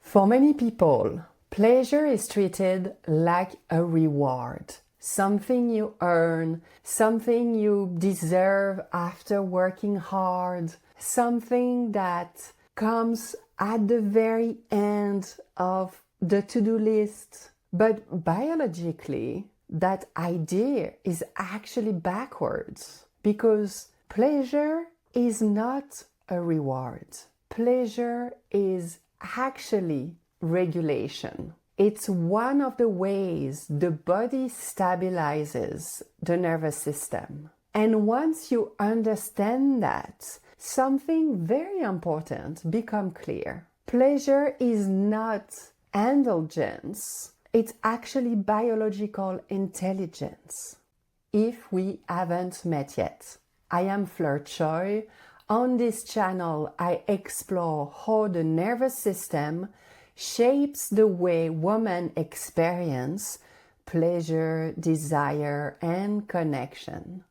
For many people, pleasure is treated like a reward, something you earn, something you deserve after working hard, something that comes at the very end of the to-do list. But biologically, that idea is actually backwards because pleasure is not a reward. Pleasure is actually regulation. It's one of the ways the body stabilizes the nervous system. And once you understand that, something very important becomes clear. Pleasure is not indulgence. It's actually biological intelligence. If we haven't met yet, I am Fleur Choy. On this channel, I explore how the nervous system shapes the way women experience pleasure, desire, and connection.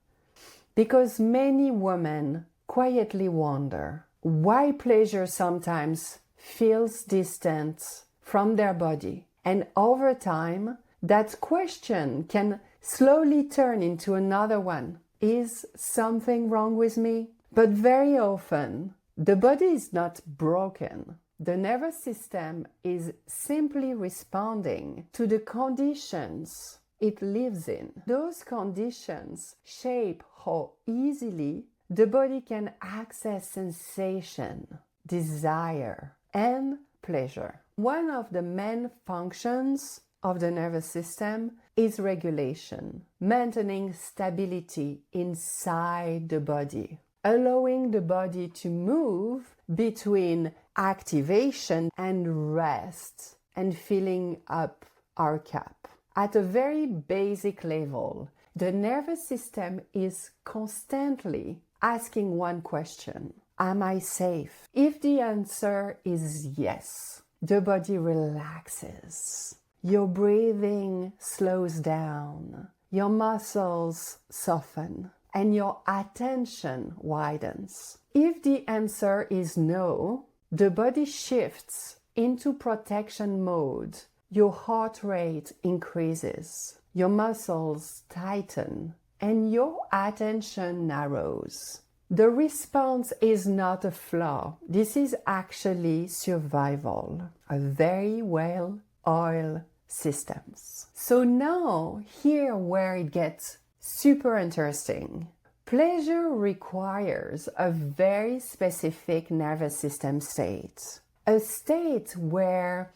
Because many women quietly wonder why pleasure sometimes feels distant from their body. And over time, that question can slowly turn into another one. Is something wrong with me? But very often, the body is not broken. The nervous system is simply responding to the conditions it lives in. Those conditions shape how easily the body can access sensation, desire, and pleasure. One of the main functions of the nervous system is regulation, maintaining stability inside the body, allowing the body to move between activation and rest and filling up our cup. At a very basic level, the nervous system is constantly asking one question: am I safe? If the answer is yes, the body relaxes. Your breathing slows down, your muscles soften, and your attention widens. If the answer is no, the body shifts into protection mode. Your heart rate increases, your muscles tighten, and your attention narrows. The response is not a flaw. This is actually survival, a very well-oiled systems. So now, here where it gets super interesting. Pleasure requires a very specific nervous system state. A state where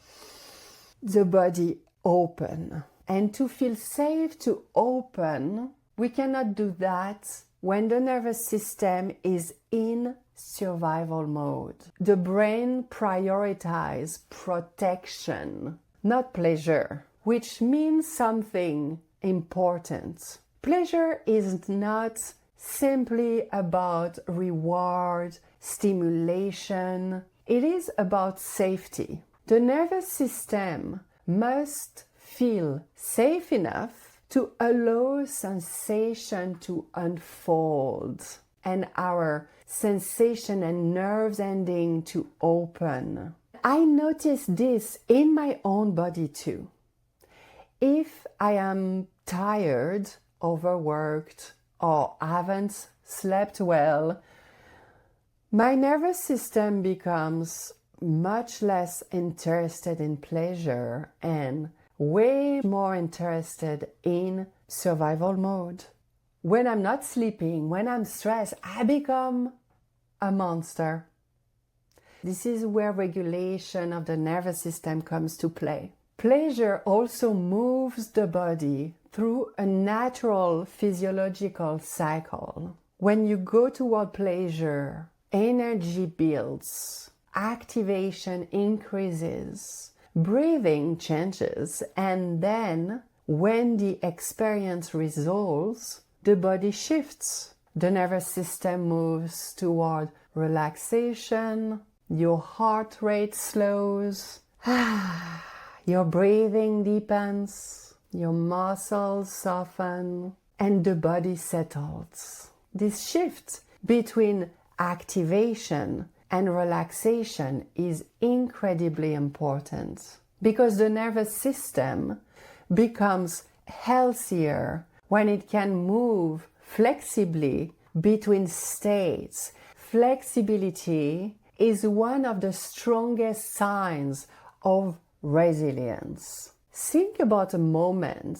the body open. And to feel safe to open, we cannot do that when the nervous system is in survival mode. The brain prioritizes protection, not pleasure, which means something important. Pleasure is not simply about reward, stimulation. It is about safety. The nervous system must feel safe enough to allow sensation to unfold and our sensation and nerves ending to open. I notice this in my own body too. If I am tired, overworked, or haven't slept well, my nervous system becomes much less interested in pleasure and way more interested in survival mode. When I'm not sleeping, when I'm stressed, I become a monster. This is where regulation of the nervous system comes to play. Pleasure also moves the body through a natural physiological cycle. When you go toward pleasure, energy builds, activation increases, breathing changes, and then when the experience resolves, the body shifts. The nervous system moves toward relaxation, your heart rate slows, your breathing deepens, your muscles soften, and the body settles. This shift between activation and relaxation is incredibly important because the nervous system becomes healthier when it can move flexibly between states. Flexibility is one of the strongest signs of resilience. Think about a moment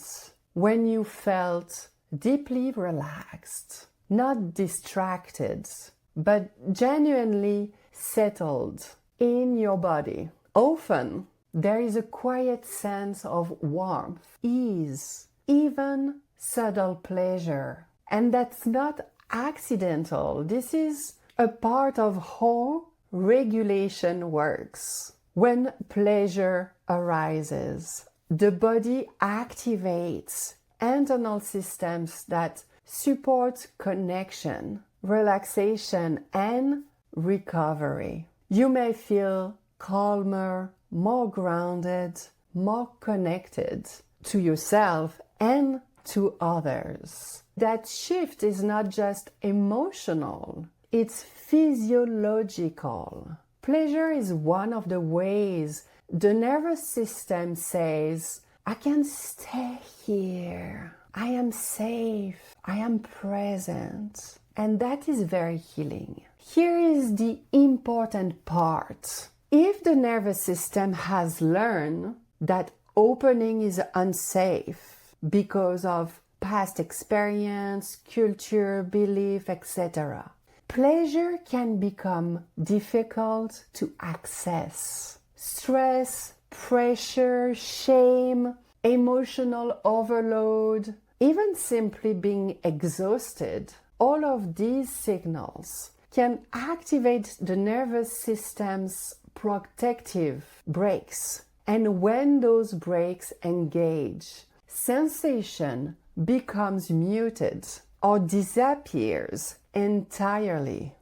when you felt deeply relaxed, not distracted, but genuinely settled in your body. Often, there is a quiet sense of warmth, ease, even subtle pleasure. And that's not accidental. This is a part of how regulation works. When pleasure arises, the body activates internal systems that support connection, relaxation, and recovery. You may feel calmer, more grounded, more connected to yourself and to others. That shift is not just emotional, it's physiological. Pleasure is one of the ways the nervous system says, I can stay here. I am safe. I am present. And that is very healing. Here is the important part. If the nervous system has learned that opening is unsafe because of past experience, culture, belief, etc., pleasure can become difficult to access. Stress, pressure, shame, emotional overload, even simply being exhausted, all of these signals can activate the nervous system's protective brakes. And when those brakes engage, sensation becomes muted or disappears entirely.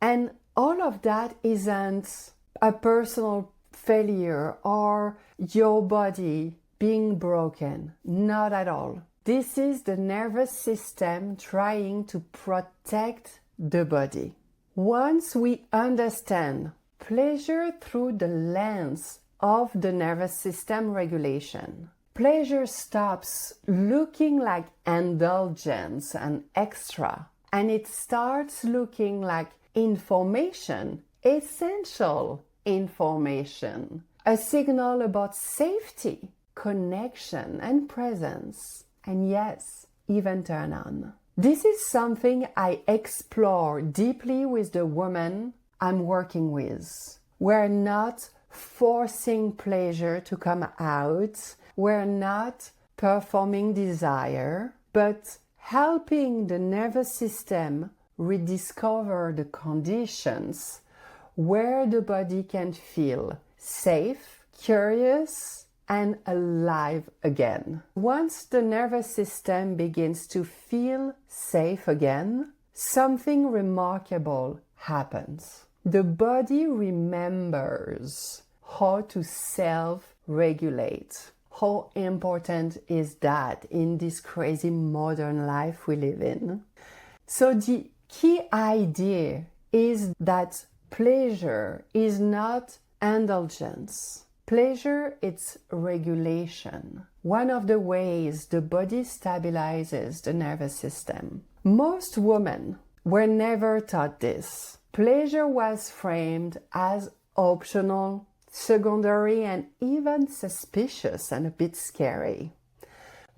And all of that isn't a personal failure or your body being broken. Not at all. This is the nervous system trying to protect the body. Once we understand pleasure through the lens of the nervous system regulation, pleasure stops looking like indulgence and extra, and it starts looking like information, essential information, a signal about safety, connection, and presence, and yes, even turn on. This is something I explore deeply with the woman I'm working with. We're not forcing pleasure to come out. We're not performing desire, but helping the nervous system rediscover the conditions where the body can feel safe, curious, and alive again. Once the nervous system begins to feel safe again, something remarkable happens. The body remembers how to self-regulate. How important is that in this crazy modern life we live in? So the key idea is that pleasure is not indulgence. Pleasure is regulation. One of the ways the body stabilizes the nervous system. Most women were never taught this. Pleasure was framed as optional, secondary, and even suspicious and a bit scary.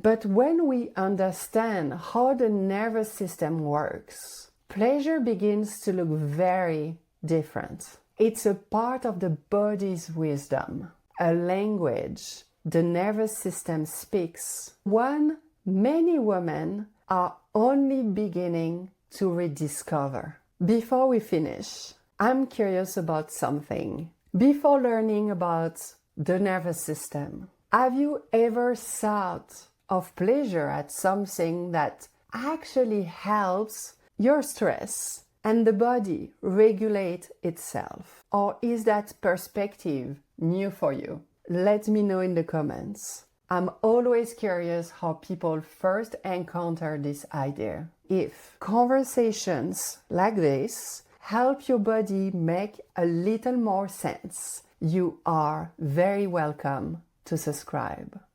But when we understand how the nervous system works, pleasure begins to look very different. It's a part of the body's wisdom, a language the nervous system speaks, one many women are only beginning to rediscover. Before we finish, I'm curious about something. Before learning about the nervous system, have you ever thought of pleasure as something that actually helps your stress and the body regulate itself? Or is that perspective new for you? Let me know in the comments. I'm always curious how people first encounter this idea. If conversations like this help your body make a little more sense, you are very welcome to subscribe.